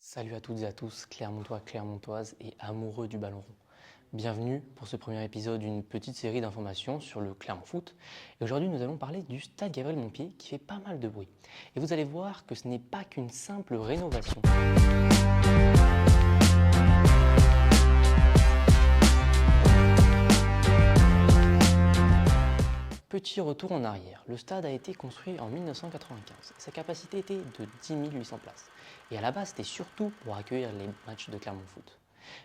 Salut à toutes et à tous, Clermontois, Clermontoises et amoureux du ballon rond. Bienvenue pour ce premier épisode d'une petite série d'informations sur le Clermont Foot. Et aujourd'hui, nous allons parler du stade Gabriel Montpied qui fait pas mal de bruit. Et vous allez voir que ce n'est pas qu'une simple rénovation. Petit retour en arrière, le stade a été construit en 1995. Sa capacité était de 10 800 places. Et à la base, c'était surtout pour accueillir les matchs de Clermont Foot.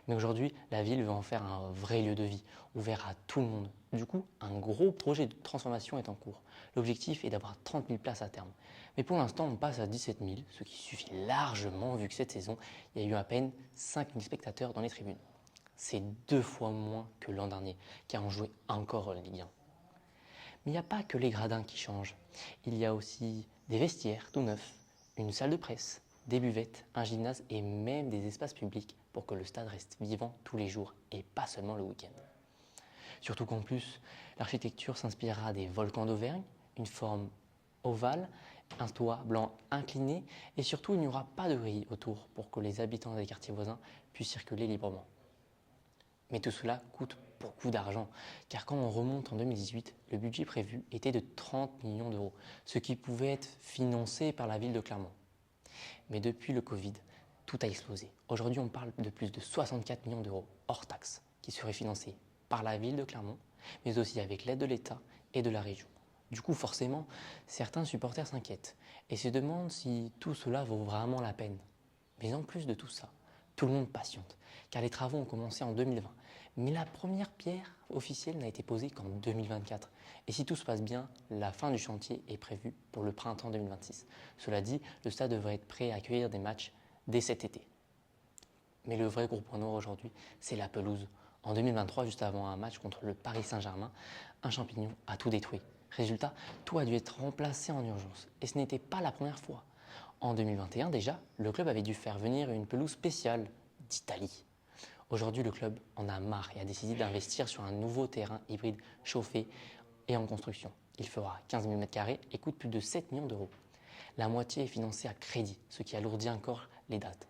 Mais aujourd'hui, la ville veut en faire un vrai lieu de vie, ouvert à tout le monde. Du coup, un gros projet de transformation est en cours. L'objectif est d'avoir 30 000 places à terme. Mais pour l'instant, on passe à 17 000, ce qui suffit largement vu que cette saison, il y a eu à peine 5 000 spectateurs dans les tribunes. C'est 2 fois moins que l'an dernier, car on jouait encore en Ligue 1. Mais il n'y a pas que les gradins qui changent. Il y a aussi des vestiaires tout neufs, une salle de presse, des buvettes, un gymnase et même des espaces publics pour que le stade reste vivant tous les jours et pas seulement le week-end. Surtout qu'en plus, l'architecture s'inspirera des volcans d'Auvergne, une forme ovale, un toit blanc incliné et surtout il n'y aura pas de grille autour pour que les habitants des quartiers voisins puissent circuler librement. Mais tout cela coûte beaucoup d'argent, car quand on remonte en 2018, le budget prévu était de 30 millions d'euros, ce qui pouvait être financé par la ville de Clermont. Mais depuis le Covid, tout a explosé. Aujourd'hui, on parle de plus de 64 millions d'euros hors taxes qui seraient financés par la ville de Clermont, mais aussi avec l'aide de l'État et de la région. Du coup, forcément, certains supporters s'inquiètent et se demandent si tout cela vaut vraiment la peine. Mais en plus de tout ça, tout le monde patiente, car les travaux ont commencé en 2020. Mais la première pierre officielle n'a été posée qu'en 2024. Et si tout se passe bien, la fin du chantier est prévue pour le printemps 2026. Cela dit, le stade devrait être prêt à accueillir des matchs dès cet été. Mais le vrai gros point noir aujourd'hui, c'est la pelouse. En 2023, juste avant un match contre le Paris Saint-Germain, un champignon a tout détruit. Résultat, tout a dû être remplacé en urgence. Et ce n'était pas la première fois. En 2021 déjà, le club avait dû faire venir une pelouse spéciale d'Italie. Aujourd'hui, le club en a marre et a décidé d'investir sur un nouveau terrain hybride chauffé et en construction. Il fera 15 000 m² et coûte plus de 7 millions d'euros. La moitié est financée à crédit, ce qui alourdit encore les dates.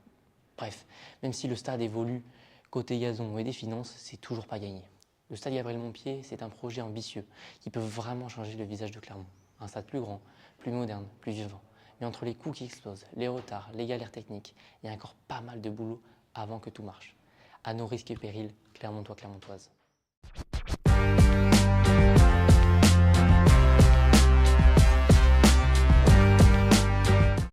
Bref, même si le stade évolue côté gazon et des finances, c'est toujours pas gagné. Le stade Gabriel Montpied, c'est un projet ambitieux qui peut vraiment changer le visage de Clermont. Un stade plus grand, plus moderne, plus vivant. Mais entre les coûts qui explosent, les retards, les galères techniques, il y a encore pas mal de boulot avant que tout marche. À nos risques et périls, Clermontois, Clermontoises.